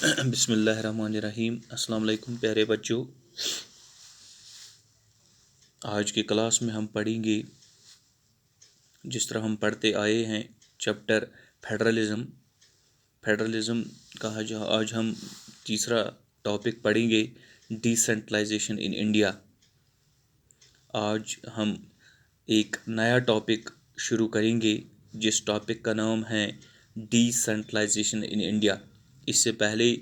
بسم اللہ الرحمن الرحیم۔ السلام علیکم پیارے بچوں، آج کی کلاس میں ہم پڑھیں گے جس طرح ہم پڑھتے آئے ہیں چیپٹر فیڈرلزم کا آج ہم تیسرا ٹاپک پڑھیں گے، ڈیسینٹرلائزیشن ان انڈیا۔ آج ہم ایک نیا ٹاپک شروع کریں گے جس ٹاپک کا نام ہے ڈیسینٹرلائزیشن ان انڈیا۔ اس سے پہلے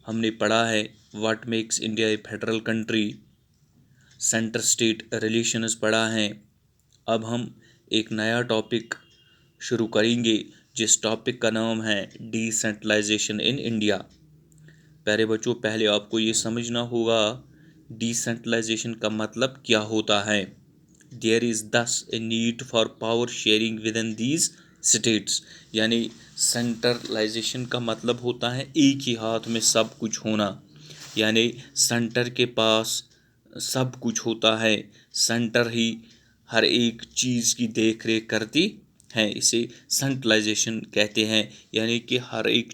ہم نے پڑھا ہے what makes India a federal country, centre state relations پڑھا ہے۔ اب ہم ایک نیا ٹاپک شروع کریں گے جس ٹاپک کا نام ہے ڈیسینٹرلائزیشن ان انڈیا۔ پیارے بچوں، پہلے آپ کو یہ سمجھنا ہوگا ڈیسینٹرلائزیشن کا مطلب کیا ہوتا ہے۔ دیر از thus a need for power sharing within these states، یعنی سینٹرلائزیشن کا مطلب ہوتا ہے ایک ہی ہاتھ میں سب کچھ ہونا، یعنی سینٹر کے پاس سب کچھ ہوتا ہے، سینٹر ہی ہر ایک چیز کی دیکھ ریکھ کرتی ہے، اسے سینٹرلائزیشن کہتے ہیں۔ یعنی کہ ہر ایک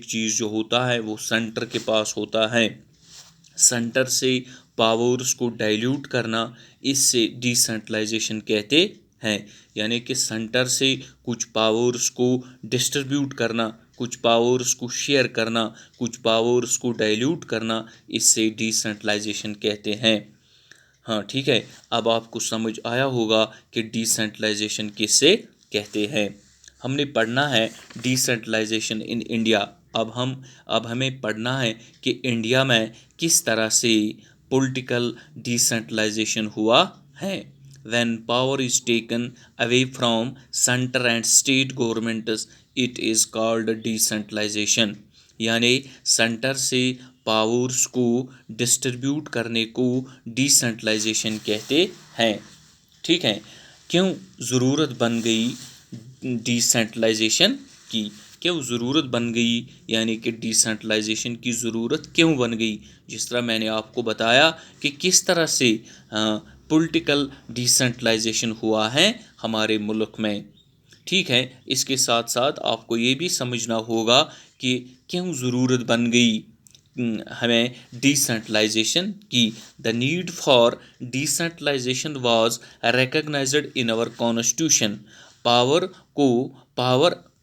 چیز جو ہوتا ہے وہ سینٹر کے پاس ہوتا ہے۔ سینٹر سے پاورز کو ڈائلیوٹ کرنا، اس سے ڈیسینٹرلائزیشن کہتے ہیں۔ یعنی کہ سینٹر سے کچھ پاورز کو ڈسٹریبیوٹ کرنا، کچھ پاورز کو شیئر کرنا، کچھ پاورز کو ڈائلیوٹ کرنا، اس سے ڈیسینٹرلائزیشن کہتے ہیں۔ ہاں ٹھیک ہے، اب آپ کو سمجھ آیا ہوگا کہ ڈیسینٹرلائزیشن کس سے کہتے ہیں۔ ہم نے پڑھنا ہے ڈیسینٹرلائزیشن ان انڈیا۔ اب ہمیں پڑھنا ہے کہ انڈیا میں کس طرح سے پولیٹیکل ڈیسینٹرلائزیشن ہوا ہے۔ When power is taken away from center and state governments, it is called decentralization۔ یعنی سینٹر سے پاورز کو ڈسٹریبیوٹ کرنے کو ڈیسینٹرلائزیشن کہتے ہیں۔ ٹھیک ہے، کیوں ضرورت بن گئی ڈیسینٹرلائزیشن کی؟ کیوں ضرورت بن گئی؟ یعنی کہ ڈیسینٹرلائزیشن کی ضرورت کیوں بن گئی؟ جس طرح میں نے آپ کو بتایا کہ کس طرح سے پولیٹیکل ڈیسینٹرلائزیشن ہوا ہے ہمارے ملک میں۔ ٹھیک ہے، اس کے ساتھ ساتھ آپ کو یہ بھی سمجھنا ہوگا کہ کیوں ضرورت بن گئی ہمیں ڈیسینٹرلائزیشن کی۔ The need for decentralisation was recognised in our constitution. Power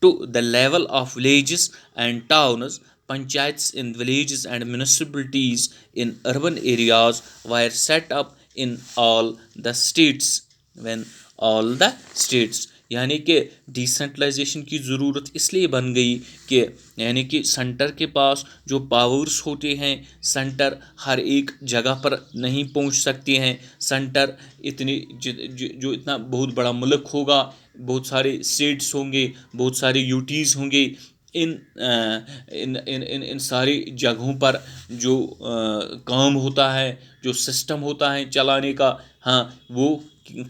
to the level of villages and towns, panchayats in villages and municipalities in urban areas were set up in all the states۔ یعنی کہ decentralisation کی ضرورت اس لیے بن گئی کہ یعنی کہ centre کے پاس جو پاورز ہوتے ہیں، سینٹر ہر ایک جگہ پر نہیں پہنچ سکتے ہیں۔ سینٹر اتنا بہت بڑا ملک ہوگا، بہت سارے اسٹیٹس ہوں گے، بہت سارے یوٹیز ہوں گے، ان ساری جگہوں پر جو کام ہوتا ہے، جو سسٹم ہوتا ہے چلانے کا، وہ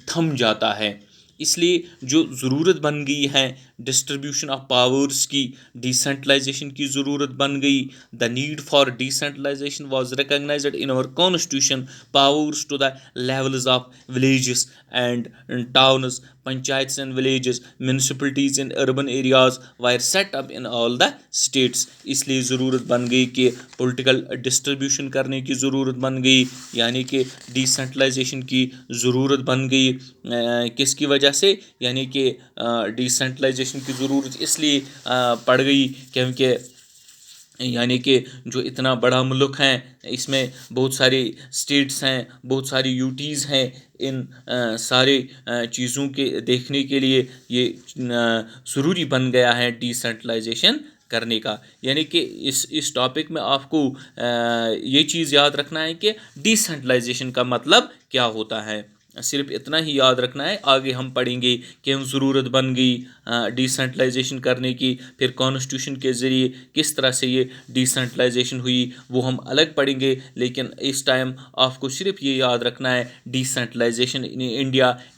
تھم جاتا ہے۔ اس لیے جو ضرورت بن گئی ہے ڈسٹریبیوشن آف پاورز کی، ڈیسینٹرلائزیشن کی ضرورت بن گئی۔ The need for decentralisation was recognised in our constitution. Powers to the levels of villages and towns, panchayats in villages, municipalities in urban areas were set up in all the states۔ اس لیے ضرورت بن گئی کہ political distribution کرنے کی ضرورت بن گئی، یعنی کہ ڈیسینٹرلائزیشن کی ضرورت بن گئی۔ کس کی وجہ سے؟ یعنی کہ ڈیسینٹرلائزیشن کی ضرورت اس لیے پڑ گئی کیونکہ یعنی کہ جو اتنا بڑا ملک ہے، اس میں بہت ساری اسٹیٹس ہیں، بہت ساری یوٹیز ہیں۔ ان سارے چیزوں کے دیکھنے کے لیے یہ ضروری بن گیا ہے ڈیسینٹرلائزیشن کرنے کا۔ یعنی کہ اس ٹاپک میں آپ کو یہ چیز یاد رکھنا ہے کہ ڈیسینٹرلائزیشن کا مطلب کیا ہوتا ہے، صرف اتنا ہی یاد رکھنا ہے۔ آگے ہم پڑھیں گے کہ ضرورت بن گئی ڈیسینٹرلائزیشن کرنے کی، پھر کانسٹیٹیوشن کے ذریعے کس طرح سے یہ ڈیسینٹرلائزیشن ہوئی وہ ہم الگ پڑھیں گے۔ لیکن اس ٹائم آپ کو صرف یہ یاد رکھنا ہے ڈیسینٹرلائزیشن ان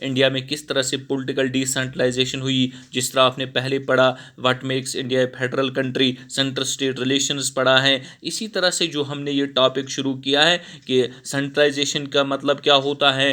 انڈیا میں کس طرح سے پولیٹیکل ڈیسینٹرلائزیشن ہوئی۔ جس طرح آپ نے پہلے پڑھا what makes India a federal country, centre state relations پڑھا ہے، اسی طرح سے جو ہم نے یہ ٹاپک شروع کیا ہے کہ سینٹرلائزیشن کا مطلب کیا ہوتا ہے،